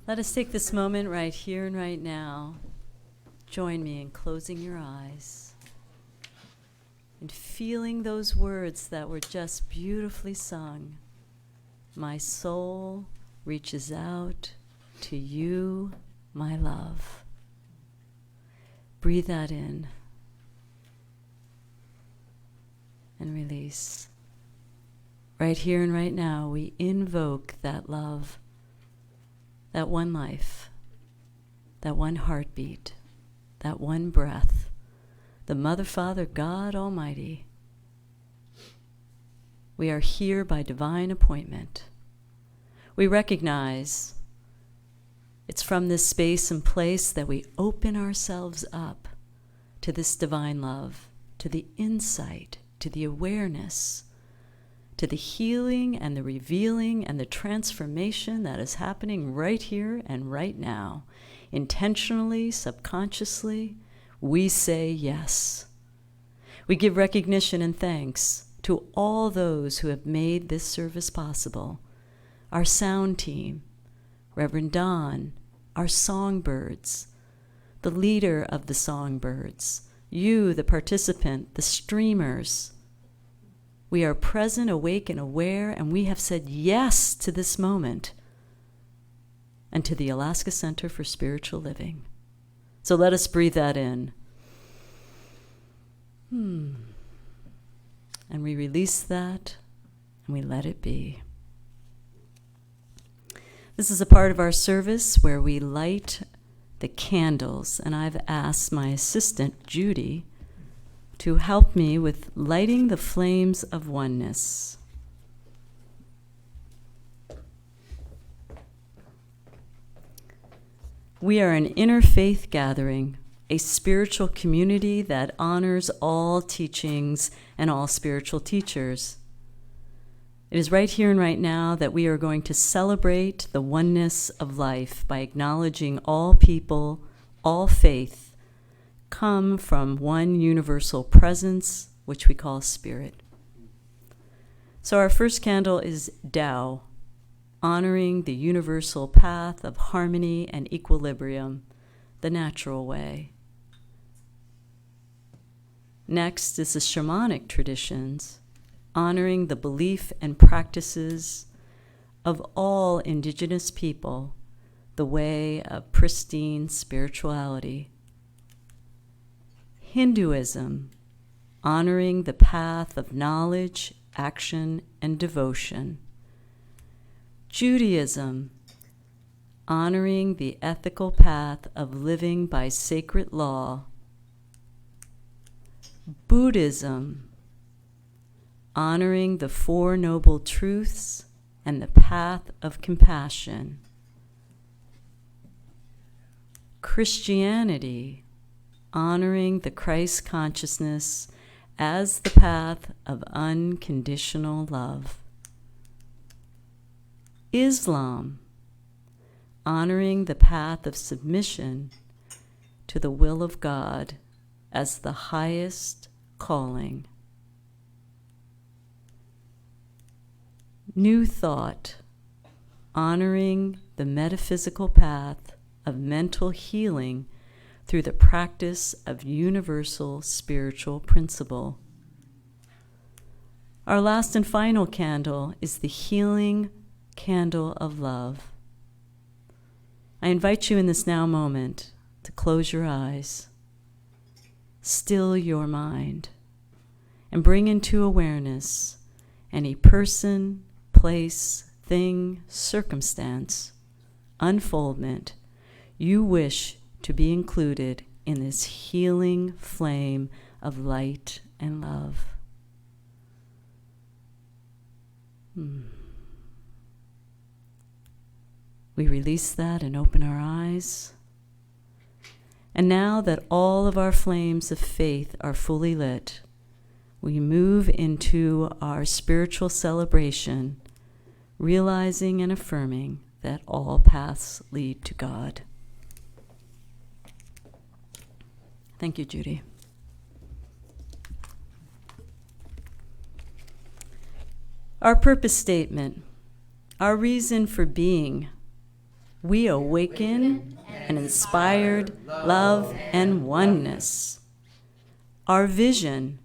Let us take this moment right here and right now. Join me in closing your eyes and feeling those words that were just beautifully sung. My soul reaches out to you, my love. Breathe that in and release. Right here and right now, we invoke that love, that one life, that one heartbeat, that one breath, the Mother, Father, God Almighty. We are here by divine appointment. We recognize it's from this space and place that we open ourselves up to this divine love, to the insight, to the awareness, to the healing and the revealing and the transformation that is happening right here and right now. Intentionally, subconsciously, we say yes. We give recognition and thanks to all those who have made this service possible. Our sound team, Reverend Don, our songbirds, the leader of the songbirds, you, the participant, the streamers. We are present, awake, and aware, and we have said yes to this moment and to the Alaska Center for Spiritual Living. So let us breathe that in. And we release that, and we let it be. This is a part of our service where we light the candles, and I've asked my assistant, Judy, to help me with lighting the flames of oneness. We are an interfaith gathering, a spiritual community that honors all teachings and all spiritual teachers. It is right here and right now that we are going to celebrate the oneness of life by acknowledging all people, all faith, come from one universal presence, which we call spirit. So our first candle is Tao, honoring the universal path of harmony and equilibrium, the natural way. Next is the shamanic traditions, honoring the belief and practices of all indigenous people, the way of pristine spirituality. Hinduism, honoring the path of knowledge, action, and devotion. Judaism, honoring the ethical path of living by sacred law. Buddhism, honoring the Four Noble Truths and the path of compassion. Christianity, honoring the Christ consciousness as the path of unconditional love. Islam, honoring the path of submission to the will of God as the highest calling. New Thought, honoring the metaphysical path of mental healing through the practice of universal spiritual principle. Our last and final candle is the healing candle of love. I invite you in this now moment to close your eyes, still your mind, and bring into awareness any person, place, thing, circumstance, unfoldment you wish to be included in this healing flame of light and love. We release that and open our eyes. And now that all of our flames of faith are fully lit, we move into our spiritual celebration, realizing and affirming that all paths lead to God. Thank you, Judy. Our purpose statement, our reason for being, we awaken an inspired love and oneness. Our vision: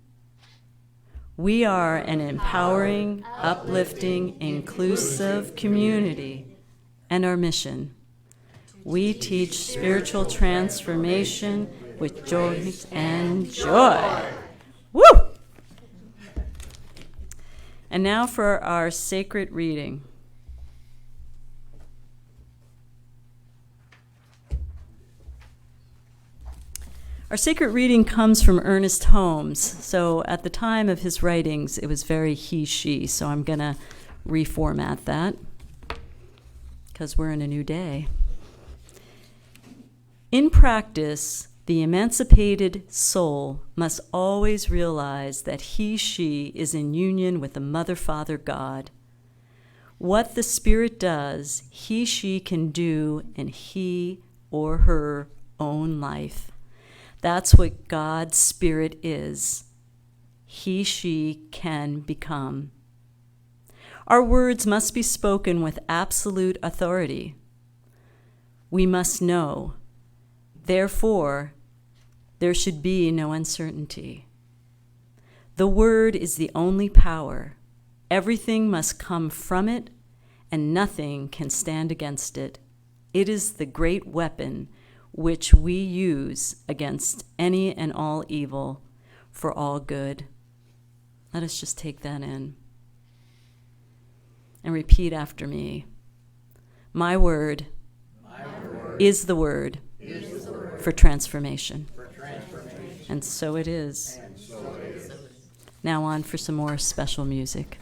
we are an empowering, uplifting, inclusive community. And our mission: we teach spiritual transformation with joy and joy. Woo! And now for our sacred reading. Our sacred reading comes from Ernest Holmes. So at the time of his writings, it was very he, she. So I'm going to reformat that because we're in a new day. In practice, the emancipated soul must always realize that he, she is in union with the Mother, Father, God. What the Spirit does, he, she can do in he or her own life. That's what God's Spirit is. He, she can become. Our words must be spoken with absolute authority. We must know. Therefore, there should be no uncertainty. The word is the only power. Everything must come from it, and nothing can stand against it. It is the great weapon which we use against any and all evil for all good. Let us just take that in and repeat after me. My word, is the word, for transformation. And so it is. Now on for some more special music.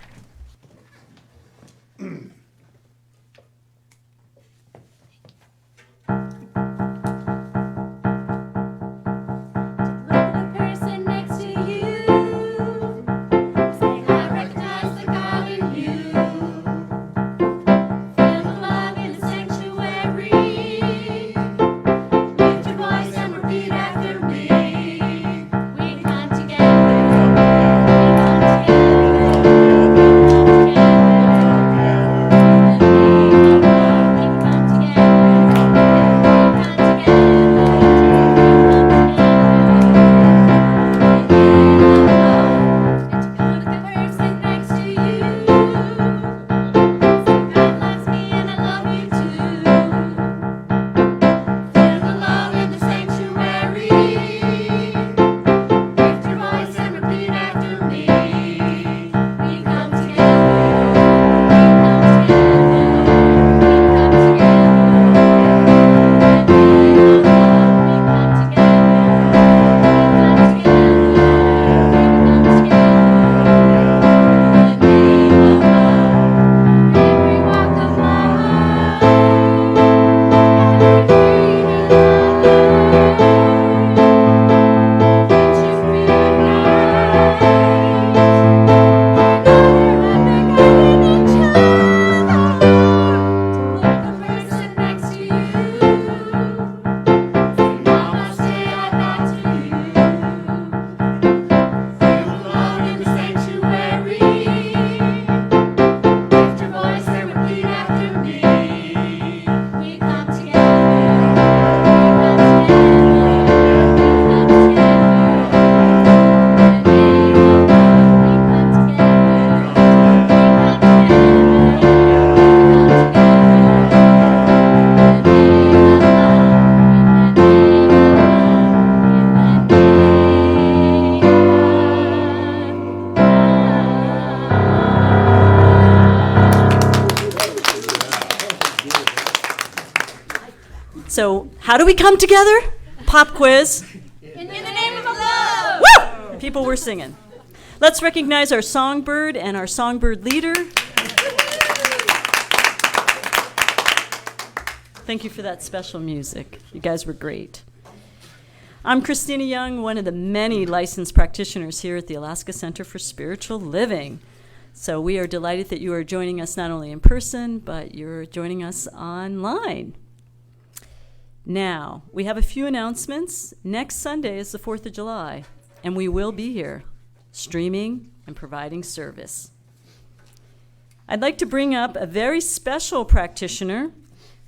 So, how do we come together? Pop quiz. In the name of love. Woo! People were singing. Let's recognize our songbird and our songbird leader. Thank you for that special music. You guys were great. I'm Christina Young, one of the many licensed practitioners here at the Alaska Center for Spiritual Living. So we are delighted that you are joining us not only in person, but you're joining us online. Now, we have a few announcements. Next Sunday is the 4th of July, and we will be here, streaming and providing service. I'd like to bring up a very special practitioner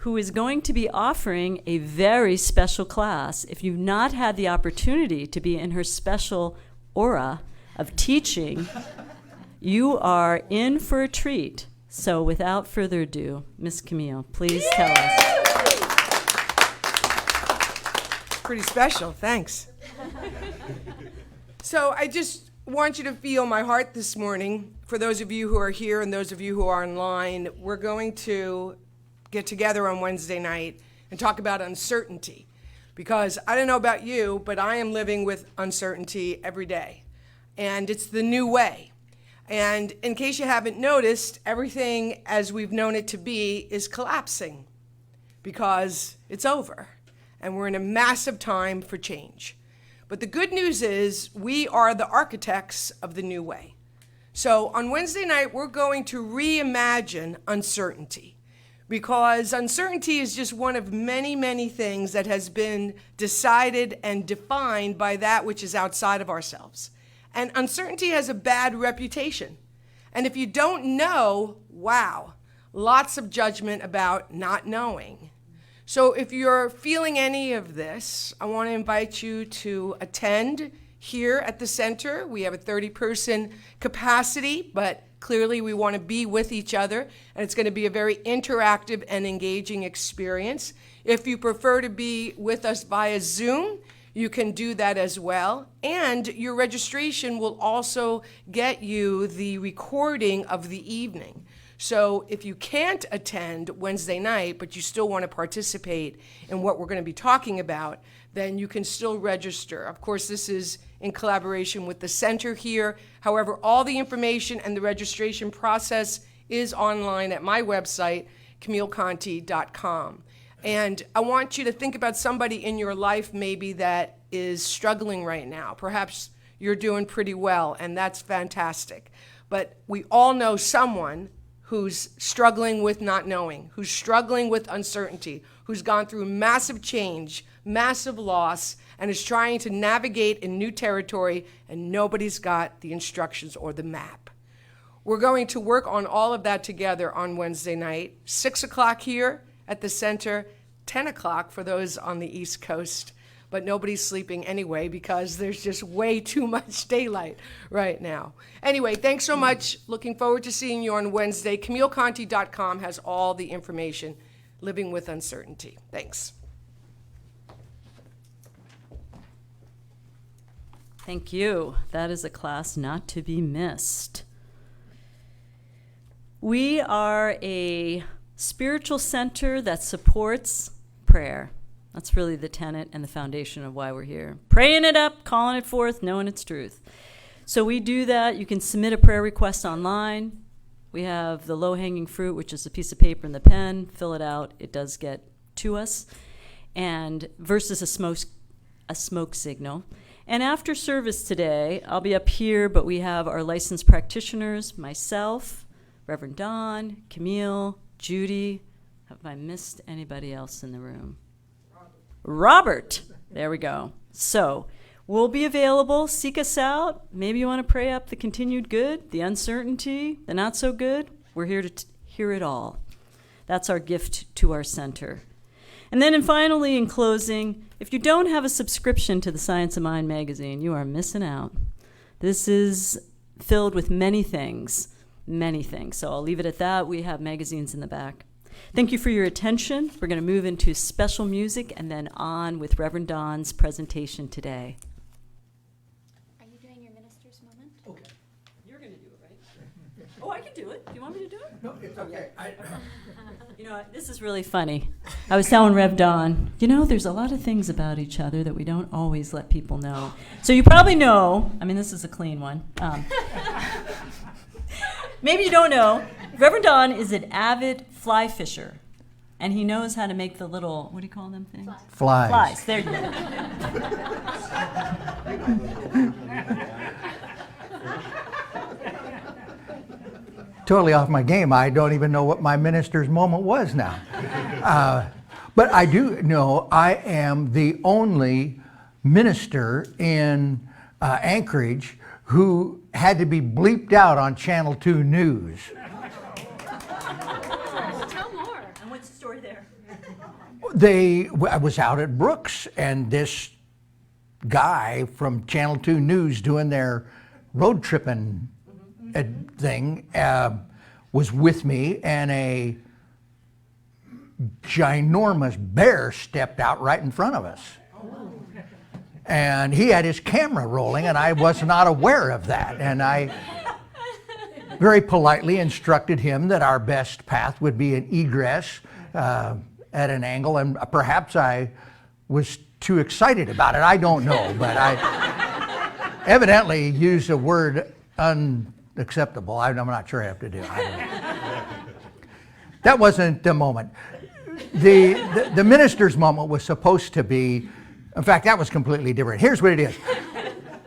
who is going to be offering a very special class. If you've not had the opportunity to be in her special aura of teaching, you are in for a treat. So without further ado, Miss Camille, please tell us. Pretty special, thanks. So I just want you to feel my heart this morning. For those of you who are here and those of you who are online, we're going to get together on Wednesday night and talk about uncertainty. Because I don't know about you, but I am living with uncertainty every day. And it's the new way. And in case you haven't noticed, everything as we've known it to be is collapsing because it's over. And we're in a massive time for change. But the good news is we are the architects of the new way. So on Wednesday night, we're going to reimagine uncertainty, because uncertainty is just one of many, many things that has been decided and defined by that which is outside of ourselves. And uncertainty has a bad reputation. And if you don't know, wow, lots of judgment about not knowing. So if you're feeling any of this, I want to invite you to attend here at the center. We have a 30-person capacity, but clearly we want to be with each other, and it's going to be a very interactive and engaging experience. If you prefer to be with us via Zoom, you can do that as well. And your registration will also get you the recording of the evening. So if you can't attend Wednesday night, but you still want to participate in what we're going to be talking about, then you can still register. Of course, this is in collaboration with the center here. However, all the information and the registration process is online at my website, CamilleConti.com. And I want you to think about somebody in your life maybe that is struggling right now. Perhaps you're doing pretty well, and that's fantastic. But we all know someone who's struggling with not knowing, who's struggling with uncertainty, who's gone through massive change, massive loss, and is trying to navigate in new territory, and nobody's got the instructions or the map. We're going to work on all of that together on Wednesday night, 6 o'clock here at the center, 10 o'clock for those on the East Coast. But nobody's sleeping anyway because there's just way too much daylight right now. Anyway, thanks so much. Looking forward to seeing you on Wednesday. CamilleConti.com has all the information. Living with Uncertainty. Thanks. Thank you. That is a class not to be missed. We are a spiritual center that supports prayer. That's really the tenet and the foundation of why we're here. Praying it up, calling it forth, knowing its truth. So we do that. You can submit a prayer request online. We have the low-hanging fruit, which is a piece of paper and the pen. Fill it out. It does get to us. And versus a smoke signal. And after service today, I'll be up here, but we have our licensed practitioners, myself, Reverend Don, Camille, Judy. Have I missed anybody else in the room? Robert. There we go. So we'll be available. Seek us out. Maybe you want to pray up the continued good, the uncertainty, the not so good. We're here to hear it all. That's our gift to our center. And then finally, in closing, if you don't have a subscription to the Science of Mind magazine, you are missing out. This is filled with many things. So I'll leave it at that. We have magazines in the back. Thank you for your attention. We're going to move into special music and then on with Reverend Don's presentation today. Are you doing your minister's moment? Okay. You're going to do it, right? Oh, I can do it. Do you want me to do it? No, it's okay. You know, this is really funny. I was telling Rev Don, there's a lot of things about each other that we don't always let people know. So you probably know, this is a clean one. Maybe you don't know, Reverend Don is an avid fly fisher, and he knows how to make the little, what do you call them things? Flies. Flies, there you go. Totally off my game. I don't even know what my minister's moment was now. But I do know I am the only minister in Anchorage who had to be bleeped out on Channel 2 News. Tell more. And what's the story? were there? I was out at Brooks, and this guy from Channel 2 News doing their road tripping thing was with me, and a ginormous bear stepped out right in front of us. And he had his camera rolling, and I was not aware of that. And I very politely instructed him that our best path would be an egress at an angle, and perhaps I was too excited about it. I don't know, but I evidently used a word unacceptable. I'm not sure I have to do. That wasn't the moment. The minister's moment was supposed to be, in fact, that was completely different. Here's what it is.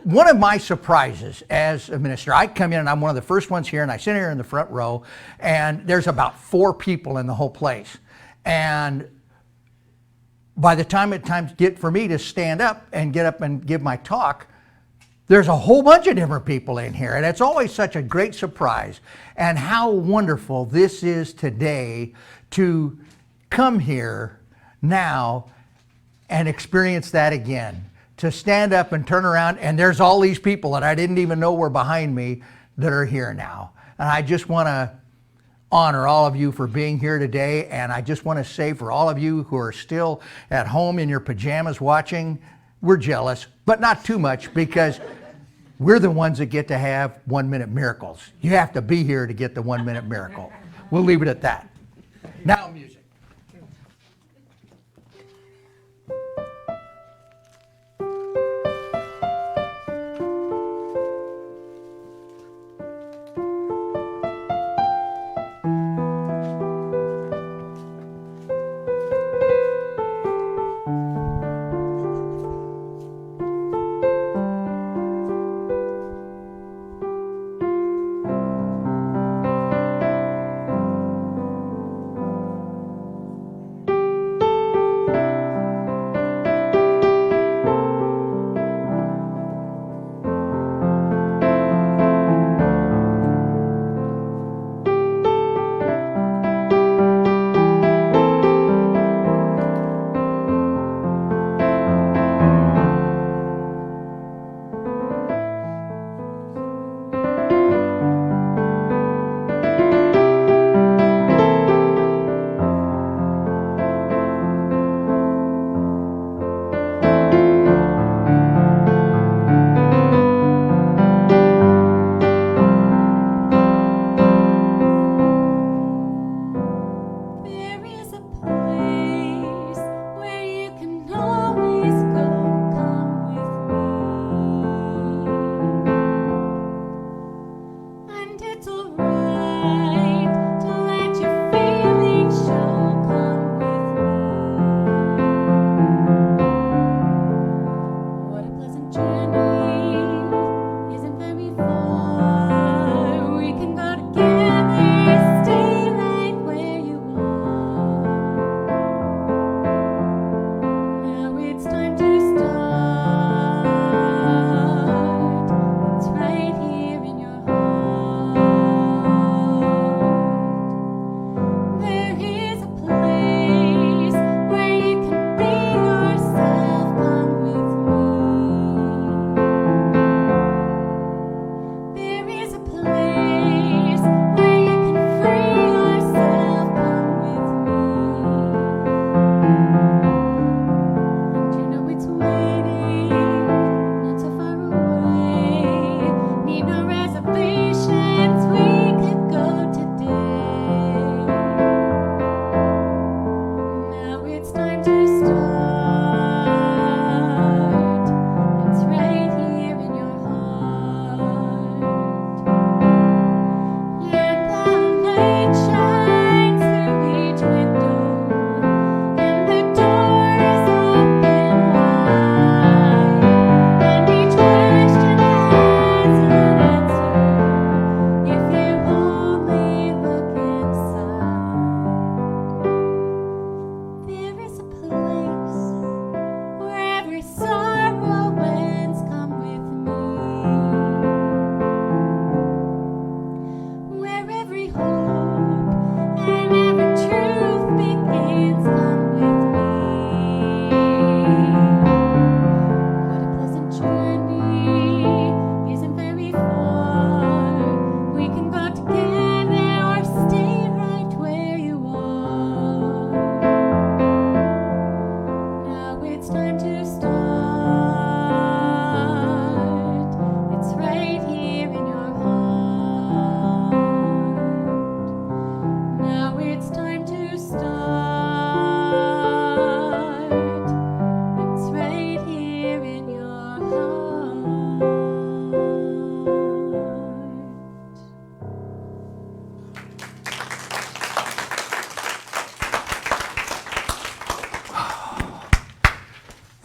One of my surprises as a minister, I come in and I'm one of the first ones here, and I sit here in the front row, and there's about 4 people in the whole place. And by the time it time get for me to stand up and get up and give my talk, there's a whole bunch of different people in here, and it's always such a great surprise. And how wonderful this is today to come here now and experience that again. To stand up and turn around, and there's all these people that I didn't even know were behind me that are here now. And I just want to honor all of you for being here today, and I just want to say for all of you who are still at home in your pajamas watching, we're jealous, but not too much, because we're the ones that get to have 1-minute miracles. You have to be here to get the 1-minute miracle. We'll leave it at that. Now music.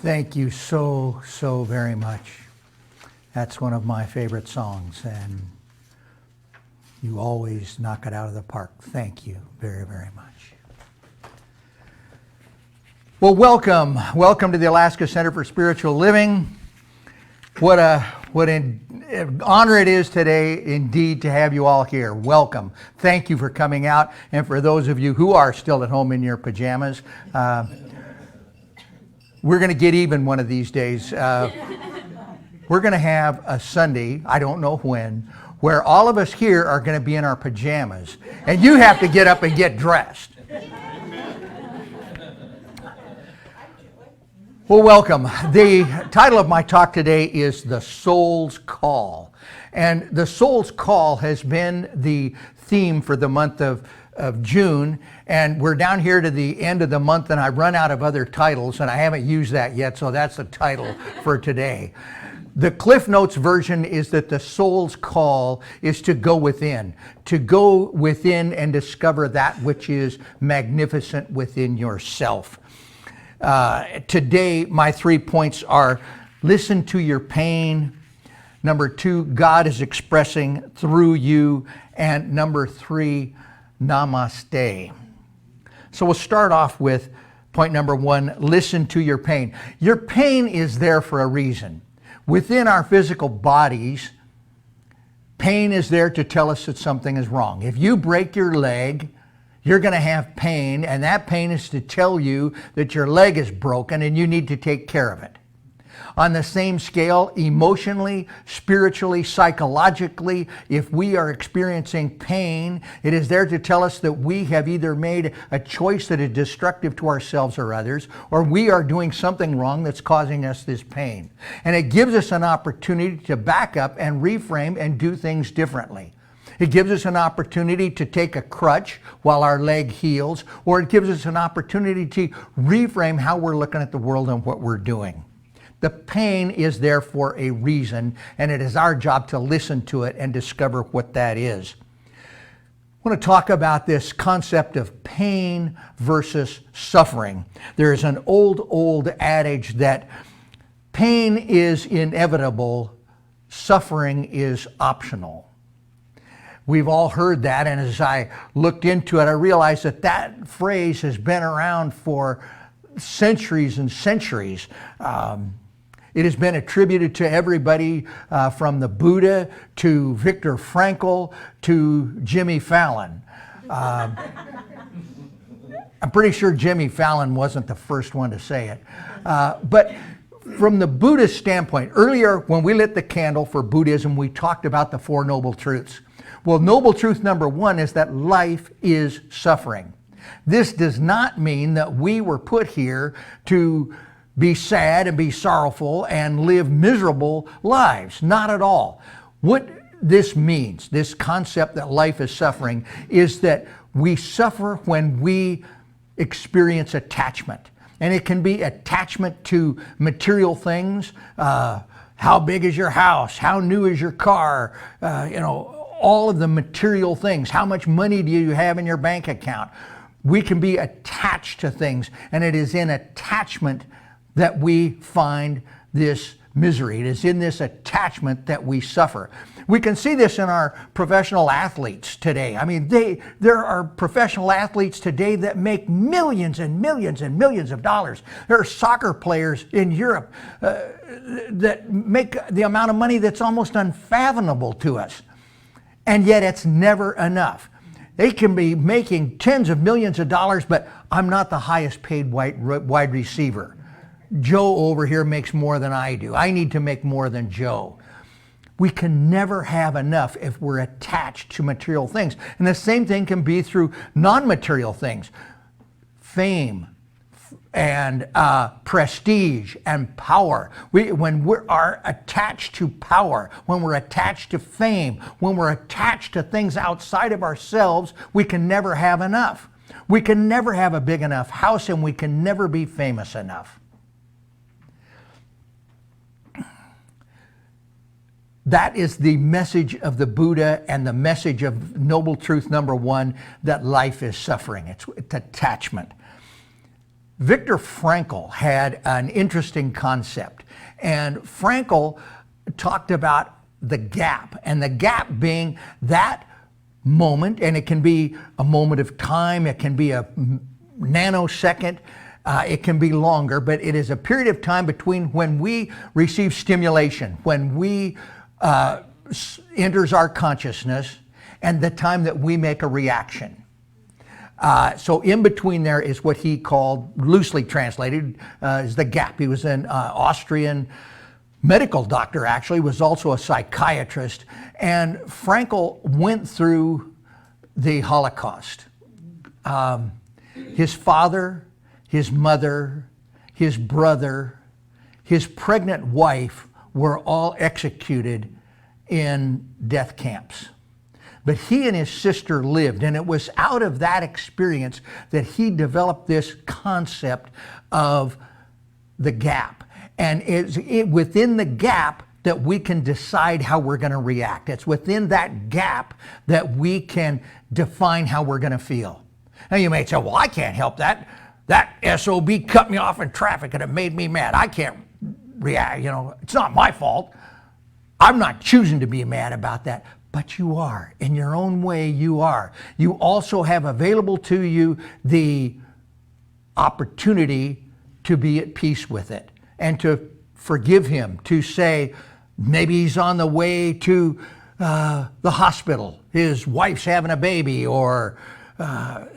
Thank you so, so very much. That's one of my favorite songs, and you always knock it out of the park. Thank you very, very much. Well, welcome to the Alaska Center for Spiritual Living. What an honor it is today, indeed, to have you all here. Welcome. Thank you for coming out, and for those of you who are still at home in your pajamas, we're going to get even one of these days. We're going to have a Sunday, I don't know when, where all of us here are going to be in our pajamas, and you have to get up and get dressed. Well, welcome. The title of my talk today is The Soul's Call. And the Soul's Call has been the theme for the month of June, and we're down here to the end of the month, and I run out of other titles, and I haven't used that yet, so that's the title for today. The Cliff Notes version is that the soul's call is to go within and discover that which is magnificent within yourself. Today, my 3 points are: listen to your pain. Number 2, God is expressing through you. And number 3, Namaste. So we'll start off with point number 1, listen to your pain. Your pain is there for a reason. Within our physical bodies, pain is there to tell us that something is wrong. If you break your leg, you're going to have pain, and that pain is to tell you that your leg is broken and you need to take care of it. On the same scale, emotionally, spiritually, psychologically, if we are experiencing pain, it is there to tell us that we have either made a choice that is destructive to ourselves or others, or we are doing something wrong that's causing us this pain. And it gives us an opportunity to back up and reframe and do things differently. It gives us an opportunity to take a crutch while our leg heals, or it gives us an opportunity to reframe how we're looking at the world and what we're doing. The pain is there for a reason, and it is our job to listen to it and discover what that is. I want to talk about this concept of pain versus suffering. There is an old adage that pain is inevitable, suffering is optional. We've all heard that, and as I looked into it, I realized that that phrase has been around for centuries and centuries. It has been attributed to everybody from the Buddha to Viktor Frankl to Jimmy Fallon. I'm pretty sure Jimmy Fallon wasn't the first one to say it. But from the Buddhist standpoint, earlier when we lit the candle for Buddhism, we talked about the 4 noble truths. Well, noble truth number 1 is that life is suffering. This does not mean that we were put here to be sad and be sorrowful and live miserable lives. Not at all. What this means, this concept that life is suffering, is that we suffer when we experience attachment. And it can be attachment to material things. How big is your house? How new is your car? All of the material things. How much money do you have in your bank account? We can be attached to things, and it is in attachment that we find this misery. It is in this attachment that we suffer. We can see this in our professional athletes today. I mean, there are professional athletes today that make millions and millions and millions of dollars. There are soccer players in Europe that make the amount of money that's almost unfathomable to us. And yet it's never enough. They can be making tens of millions of dollars, but I'm not the highest paid wide receiver. Joe over here makes more than I do. I need to make more than Joe. We can never have enough if we're attached to material things. And the same thing can be through non-material things. Fame and prestige and power. When we are attached to power, when we're attached to fame, when we're attached to things outside of ourselves, we can never have enough. We can never have a big enough house, and we can never be famous enough. That is the message of the Buddha and the message of noble truth number 1, that life is suffering. It's attachment. Viktor Frankl had an interesting concept, and Frankl talked about the gap, and the gap being that moment, and it can be a moment of time, it can be a nanosecond, it can be longer, but it is a period of time between when we receive stimulation, when we enters our consciousness, and the time that we make a reaction. So in between there is what he called, loosely translated, is the gap. He was an Austrian medical doctor, actually, was also a psychiatrist, and Frankl went through the Holocaust. His father, his mother, his brother, his pregnant wife were all executed in death camps. But he and his sister lived, and it was out of that experience that he developed this concept of the gap. And it's within the gap that we can decide how we're going to react. It's within that gap that we can define how we're going to feel. Now you may say, well, I can't help that. That SOB cut me off in traffic and it made me mad. I can't react, it's not my fault. I'm not choosing to be mad about that. But you are. In your own way, you are. You also have available to you the opportunity to be at peace with it and to forgive him, to say, maybe he's on the way to the hospital, his wife's having a baby, or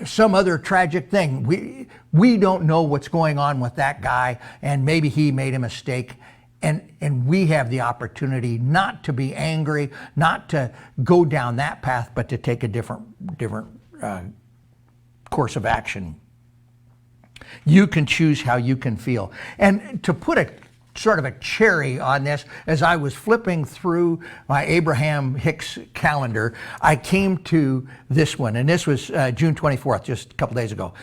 some other tragic thing. We don't know what's going on with that guy, and maybe he made a mistake. And we have the opportunity not to be angry, not to go down that path, but to take a different course of action. You can choose how you can feel. And to put a sort of a cherry on this, as I was flipping through my Abraham Hicks calendar, I came to this one, and this was June 24th, just a couple days ago.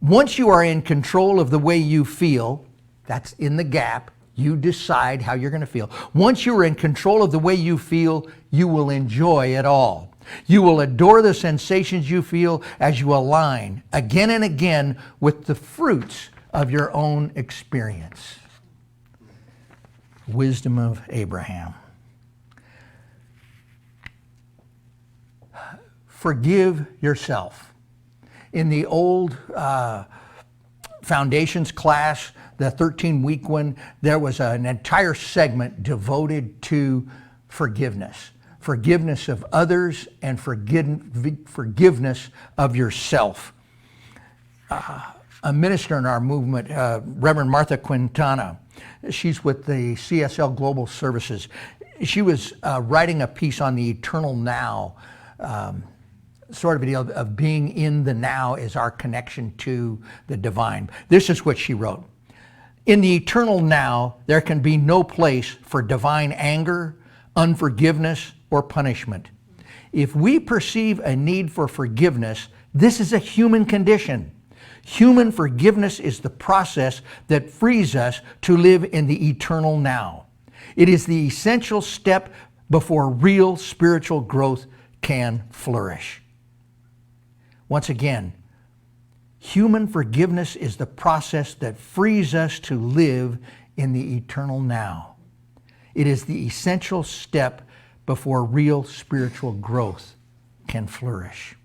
Once you are in control of the way you feel, that's in the gap, you decide how you're going to feel. Once you're in control of the way you feel, you will enjoy it all. You will adore the sensations you feel as you align again and again with the fruits of your own experience. Wisdom of Abraham. Forgive yourself. In the old foundations class, the 13-week one, there was an entire segment devoted to forgiveness. Forgiveness of others and forgiveness of yourself. A minister in our movement, Reverend Martha Quintana, she's with the ACSL Global Services. She was writing a piece on the eternal now, sort of a deal of being in the now is our connection to the divine. This is what she wrote. In the eternal now, there can be no place for divine anger, unforgiveness, or punishment. If we perceive a need for forgiveness, this is a human condition. Human forgiveness is the process that frees us to live in the eternal now. It is the essential step before real spiritual growth can flourish. Once again, human forgiveness is the process that frees us to live in the eternal now. It is the essential step before real spiritual growth can flourish.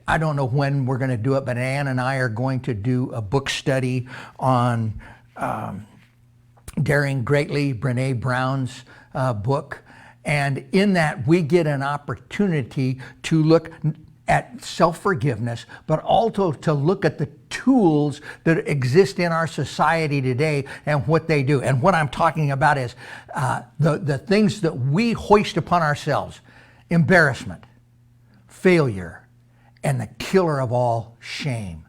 I don't know when we're going to do it, but Ann and I are going to do a book study on Daring Greatly, Brene Brown's book. And in that, we get an opportunity to look at self-forgiveness, but also to look at the tools that exist in our society today and what they do. And what I'm talking about is the things that we hoist upon ourselves: embarrassment, failure, and the killer of all, shame.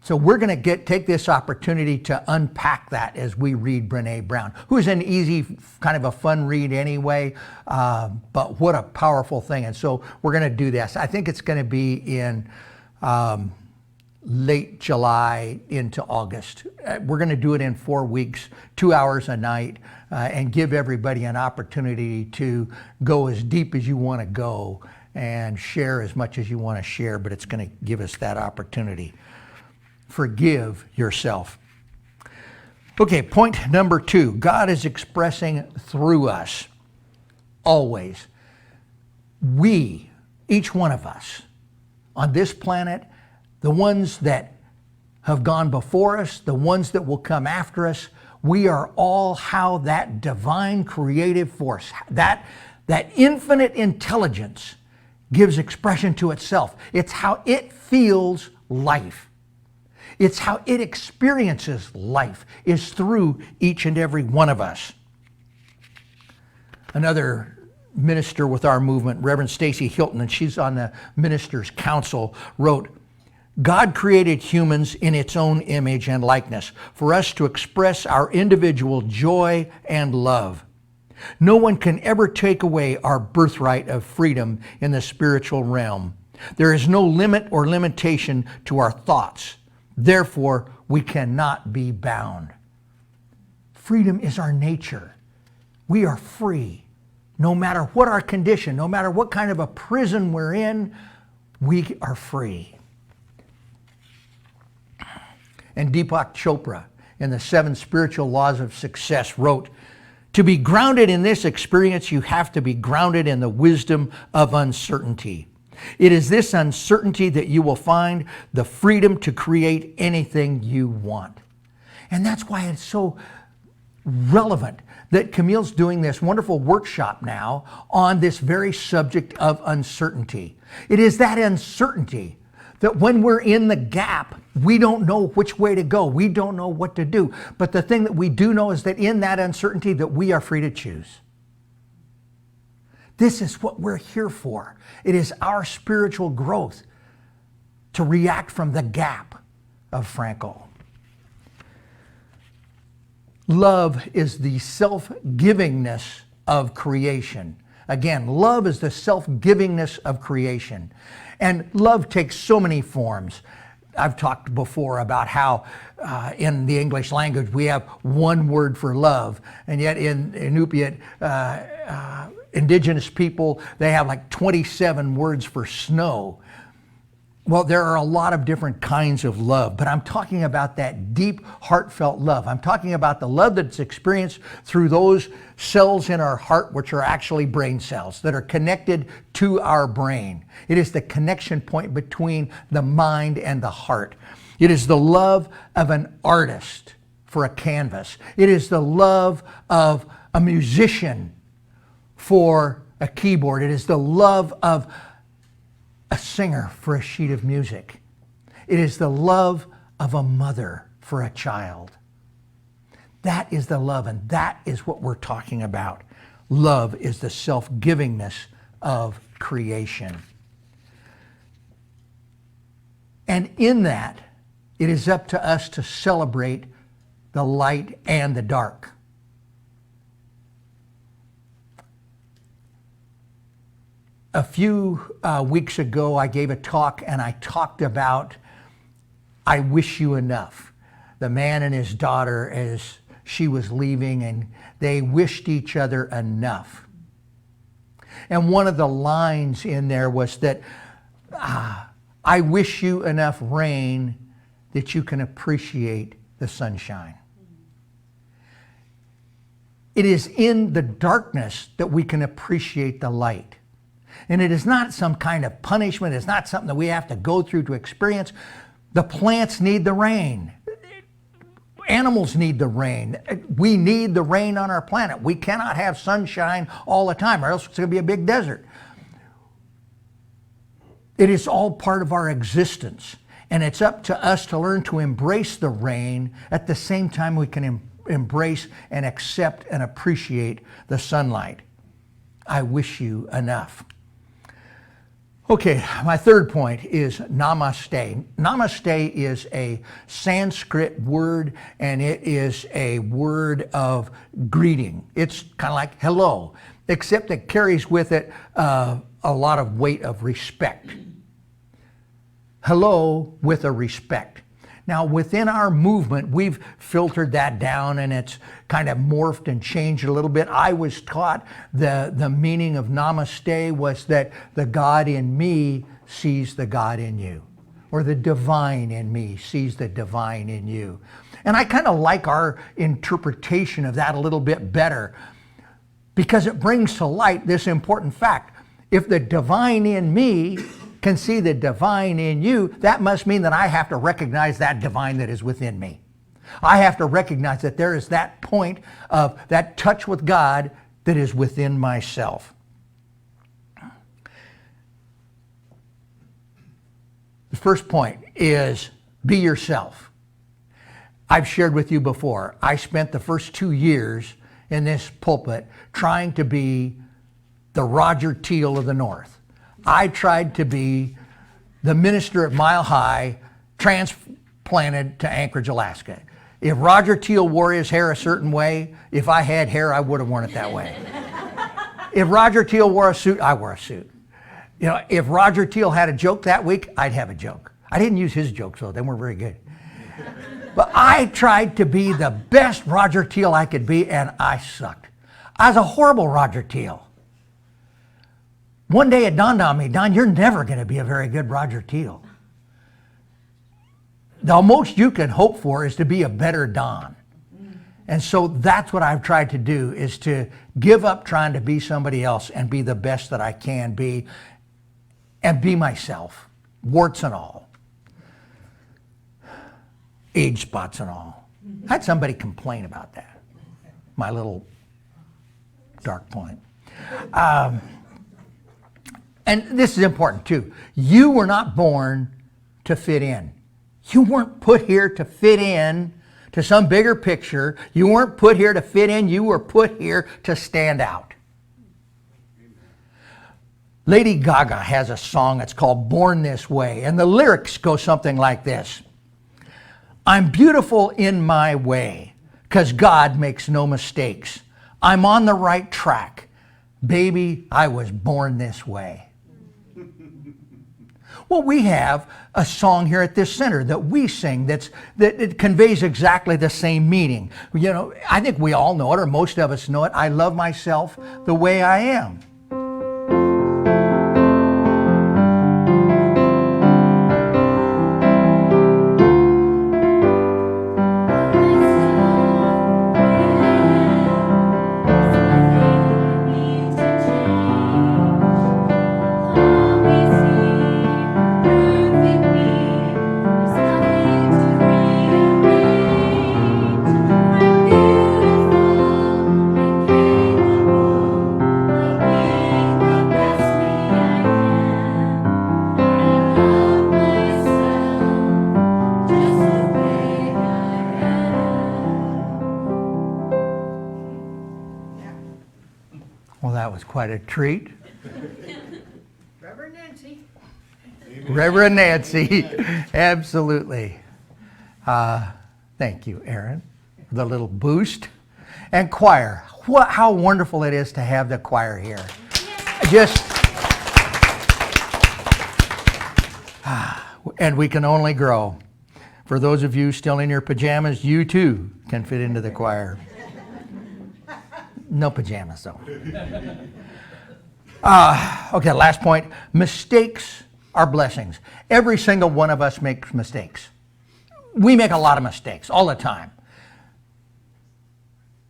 So we're going to take this opportunity to unpack that as we read Brene Brown, who's an easy, kind of a fun read anyway, but what a powerful thing. And so we're going to do this. I think it's going to be in late July into August. We're going to do it in 4 weeks, 2 hours a night, and give everybody an opportunity to go as deep as you want to go and share as much as you want to share, but it's going to give us that opportunity. Forgive yourself. Okay, point number 2. God is expressing through us, always. We, each one of us, on this planet, the ones that have gone before us, the ones that will come after us, we are all how that divine creative force, that infinite intelligence gives expression to itself. It's how it feels life. It's how it experiences life, is through each and every one of us. Another minister with our movement, Reverend Stacy Hilton, and she's on the Ministers' Council, wrote, God created humans in its own image and likeness for us to express our individual joy and love. No one can ever take away our birthright of freedom in the spiritual realm. There is no limit or limitation to our thoughts. Therefore, we cannot be bound. Freedom is our nature. We are free. No matter what our condition, no matter what kind of a prison we're in, we are free. And Deepak Chopra, in the 7 Spiritual Laws of Success, wrote, to be grounded in this experience, you have to be grounded in the wisdom of uncertainty. It is this uncertainty that you will find the freedom to create anything you want. And that's why it's so relevant that Camille's doing this wonderful workshop now on this very subject of uncertainty. It is that uncertainty that when we're in the gap, we don't know which way to go. We don't know what to do. But the thing that we do know is that in that uncertainty that we are free to choose. This is what we're here for. It is our spiritual growth to react from the gap of Frankl. Love is the self-givingness of creation. Again, love is the self-givingness of creation. And love takes so many forms. I've talked before about how in the English language we have one word for love, and yet in Inupiat indigenous people, they have like 27 words for snow. Well, there are a lot of different kinds of love, but I'm talking about that deep, heartfelt love. I'm talking about the love that's experienced through those cells in our heart, which are actually brain cells that are connected to our brain. It is the connection point between the mind and the heart. It is the love of an artist for a canvas. It is the love of a musician for a keyboard. It is the love of a singer for a sheet of music. It is the love of a mother for a child. That is the love, and that is what we're talking about. Love is the self-givingness of creation. And in that, it is up to us to celebrate the light and the dark. A few weeks ago, I gave a talk and I talked about I wish you enough. The man and his daughter, as she was leaving, and they wished each other enough. And one of the lines in there was that, I wish you enough rain that you can appreciate the sunshine. It is in the darkness that we can appreciate the light. And it is not some kind of punishment. It's not something that we have to go through to experience. The plants need the rain. Animals need the rain. We need the rain on our planet. We cannot have sunshine all the time, or else it's going to be a big desert. It is all part of our existence. And it's up to us to learn to embrace the rain at the same time we can embrace and accept and appreciate the sunlight. I wish you enough. Okay, my third point is Namaste. Namaste is a Sanskrit word, and it is a word of greeting. It's kind of like hello, except it carries with it a lot of weight of respect. hello with a respect. Now, within our movement, we've filtered that down and it's kind of morphed and changed a little bit. I was taught the meaning of Namaste was that the God in me sees the God in you, or the divine in me sees the divine in you. And I kind of like our interpretation of that a little bit better because it brings to light this important fact. If the divine in me can see the divine in you, that must mean that I have to recognize that divine that is within me. I have to recognize that there is that point of that touch with God that is within myself. The first point is be yourself. I've shared with you before, I spent the first 2 years in this pulpit trying to be the Roger Teal of the North. I tried to be the minister at Mile High, transplanted to Anchorage, Alaska. If Roger Teal wore his hair a certain way, if I had hair, I would have worn it that way. If Roger Teal wore a suit, I wore a suit. You know, if Roger Teal had a joke that week, I'd have a joke. I didn't use his jokes, though. They weren't very good. But I tried to be the best Roger Teal I could be, and I sucked. I was a horrible Roger Teal. One day it dawned on me, Don, you're never going to be a very good Roger Teal. The most you can hope for is to be a better Don. And so that's what I've tried to do, is to give up trying to be somebody else and be the best that I can be and be myself, warts and all, age spots and all. I had somebody complain about that, my little dark point. And this is important too. You were not born to fit in. You weren't put here to fit in to some bigger picture. You weren't put here to fit in. You were put here to stand out. Lady Gaga has a song that's called Born This Way, and the lyrics go something like this. I'm beautiful in my way, 'cause God makes no mistakes. I'm on the right track. Baby, I was born this way. Well, we have a song here at this center that we sing that it conveys exactly the same meaning. You know, I think we all know it, or most of us know it. I love myself the way I am. Well, that was quite a treat. Reverend Nancy. Reverend Nancy, absolutely. Thank you, Aaron, for the little boost. And choir, how wonderful it is to have the choir here. And we can only grow. For those of you still in your pajamas, you too can fit into the choir. No pajamas, though. Okay, last point. Mistakes are blessings. Every single one of us makes mistakes. We make a lot of mistakes all the time.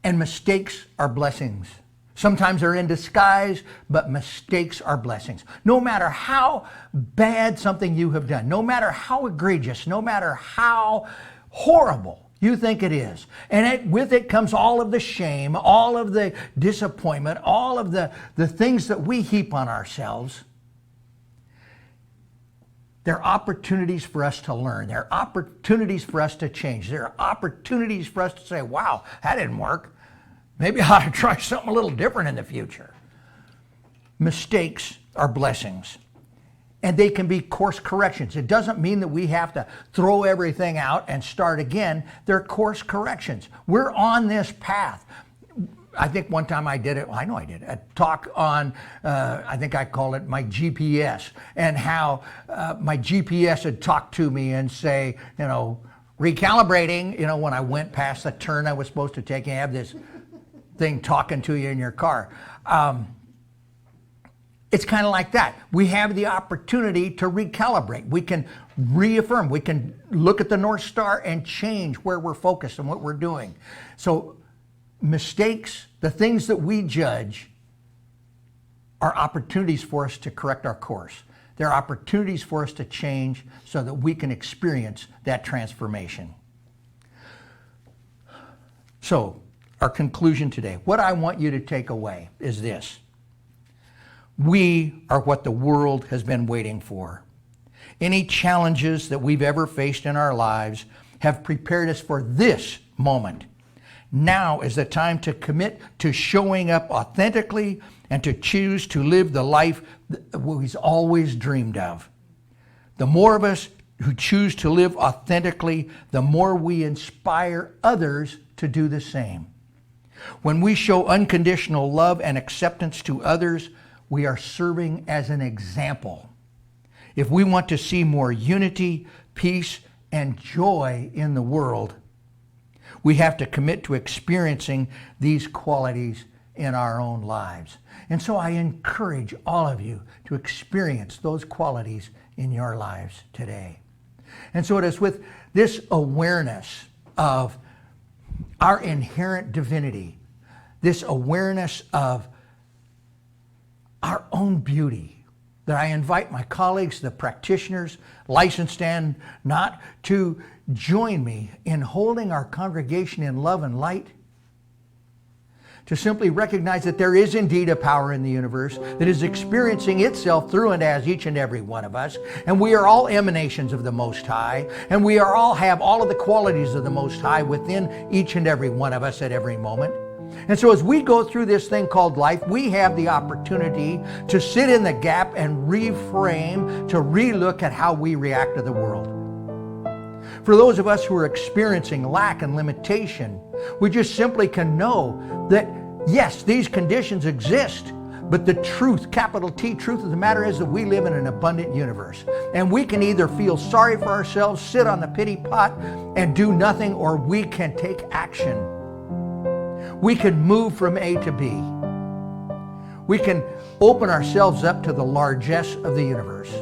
And mistakes are blessings. Sometimes they're in disguise, but mistakes are blessings. No matter how bad something you have done, no matter how egregious, no matter how horrible you think it is, and with it comes all of the shame, all of the disappointment, all of the things that we heap on ourselves. There are opportunities for us to learn. There are opportunities for us to change. There are opportunities for us to say, wow, that didn't work. Maybe I ought to try something a little different in the future. Mistakes are blessings. And they can be course corrections. It doesn't mean that we have to throw everything out and start again. They're course corrections. We're on this path. I think one time I did it, well, I know I did, a talk on, I think I called it my GPS, and how my GPS had talked to me and say, you know, recalibrating, you know, when I went past the turn I was supposed to take, and you have this thing talking to you in your car. It's kind of like that. We have the opportunity to recalibrate. We can reaffirm. We can look at the North Star and change where we're focused and what we're doing. So mistakes, the things that we judge, are opportunities for us to correct our course. They're opportunities for us to change so that we can experience that transformation. So, our conclusion today, what I want you to take away is this. We are what the world has been waiting for. Any challenges that we've ever faced in our lives have prepared us for this moment. Now is the time to commit to showing up authentically and to choose to live the life that we've always dreamed of. The more of us who choose to live authentically, the more we inspire others to do the same. When we show unconditional love and acceptance to others, we are serving as an example. If we want to see more unity, peace, and joy in the world, we have to commit to experiencing these qualities in our own lives. And so I encourage all of you to experience those qualities in your lives today. And so it is with this awareness of our inherent divinity, this awareness of our own beauty, that I invite my colleagues, the practitioners, licensed and not, to join me in holding our congregation in love and light, to simply recognize that there is indeed a power in the universe that is experiencing itself through and as each and every one of us, and we are all emanations of the Most High, and we are all have all of the qualities of the Most High within each and every one of us at every moment. And so as we go through this thing called life, we have the opportunity to sit in the gap and reframe, to relook at how we react to the world. For those of us who are experiencing lack and limitation, we just simply can know that, yes, these conditions exist, but the truth, capital T, truth of the matter is that we live in an abundant universe. And we can either feel sorry for ourselves, sit on the pity pot, and do nothing, or we can take action. We can move from A to B. We can open ourselves up to the largesse of the universe.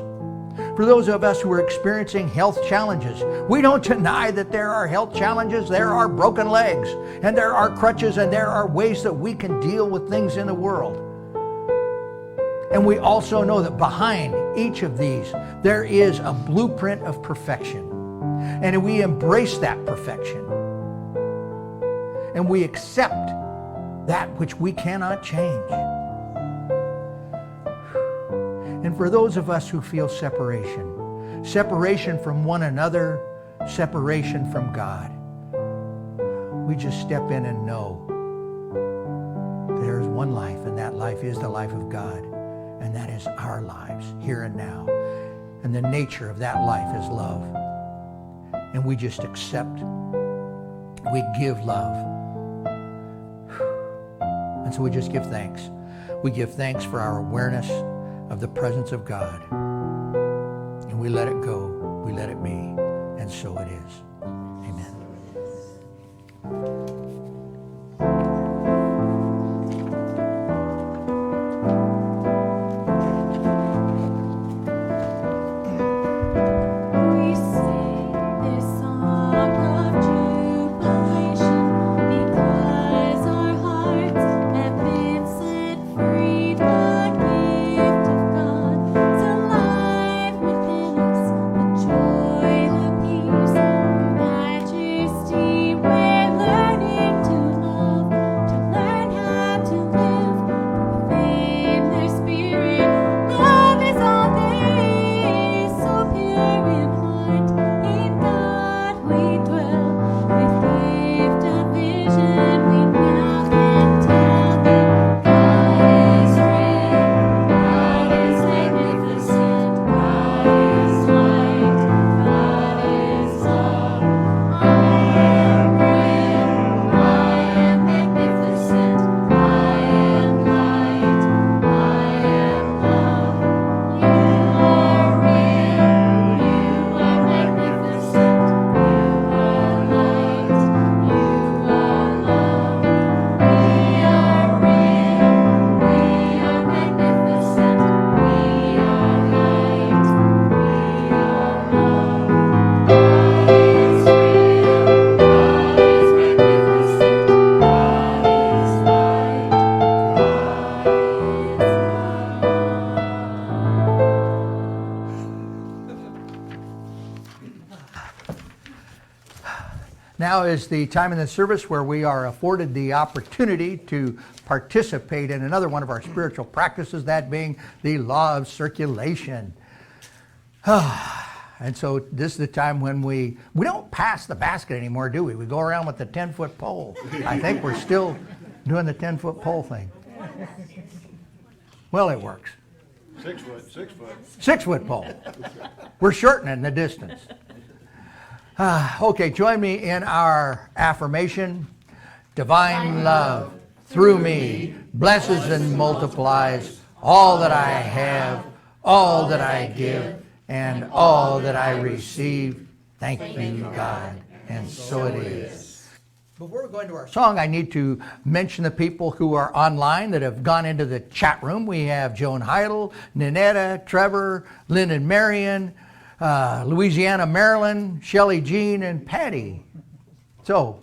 For those of us who are experiencing health challenges, we don't deny that there are health challenges. There are broken legs, and there are crutches, and there are ways that we can deal with things in the world. And we also know that behind each of these, there is a blueprint of perfection. And we embrace that perfection. And we accept that which we cannot change. And for those of us who feel separation, separation from one another, separation from God, we just step in and know there is one life, and that life is the life of God, and that is our lives here and now. And the nature of that life is love. And we just accept, we give love. And so we just give thanks. We give thanks for our awareness of the presence of God. And we let it go. We let it be. And so it is. Amen. We sing this song of jubilation because our hearts have been set free. The gift of God is alive within us. The joy, the peace, the majesty we're learning. Now is the time in the service where we are afforded the opportunity to participate in another one of our spiritual practices, that being the law of circulation. And so this is the time when we don't pass the basket anymore, do we? We go around with the 10-foot pole. I think we're still doing the 10-foot pole thing. Well, it works. 6 foot. 6-foot pole. We're shortening the distance. Okay, join me in our affirmation. Divine love through me blesses and multiplies all that I have, all that I give, and all that I receive. Thank you, God. And so it is. Before we go into our song, I need to mention the people who are online that have gone into the chat room. We have Joan Heidel, Ninetta, Trevor, Lynn and Marion, Louisiana, Maryland, Shelley Jean, and Patty. So,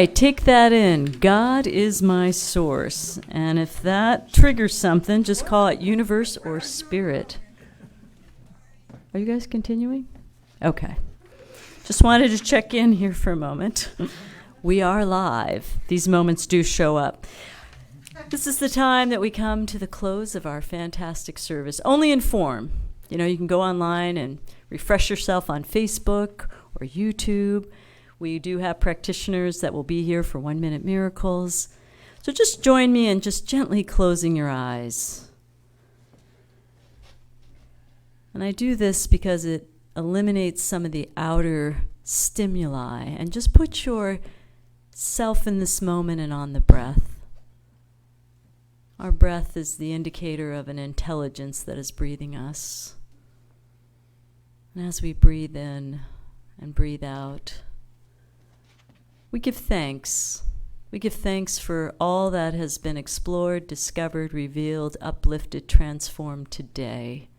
take that in. God is my source. And if that triggers something, just call it universe or spirit. Are you guys continuing? Okay. Just wanted to check in here for a moment. We are live. These moments do show up. This is the time that we come to the close of our fantastic service, only in form. You know, you can go online and refresh yourself on Facebook or YouTube. We do have practitioners that will be here for 1 Minute Miracles. So just join me in just gently closing your eyes. And I do this because it eliminates some of the outer stimuli. And just put yourself in this moment and on the breath. Our breath is the indicator of an intelligence that is breathing us. And as we breathe in and breathe out, we give thanks. We give thanks for all that has been explored, discovered, revealed, uplifted, transformed today.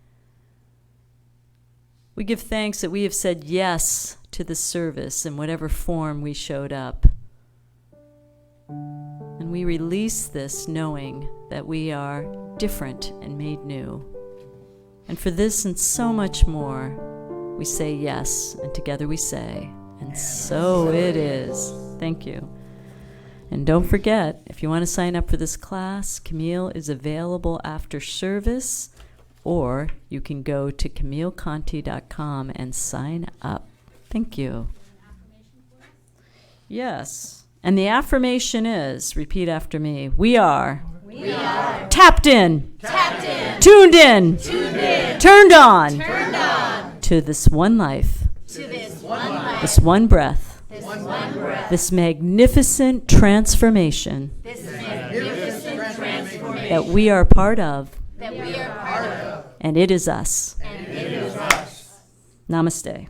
We give thanks that we have said yes to the service in whatever form we showed up. And we release this knowing that we are different and made new. And for this and so much more, we say yes, and together we say, and so it is. Thank you. And don't forget, if you want to sign up for this class, Camille is available after service, or you can go to CamilleConti.com and sign up. Thank you. Yes. And the affirmation is, repeat after me, we are tapped in, tuned in, turned on to this one life, this one breath, this magnificent transformation that we are part of, and it is us. Namaste.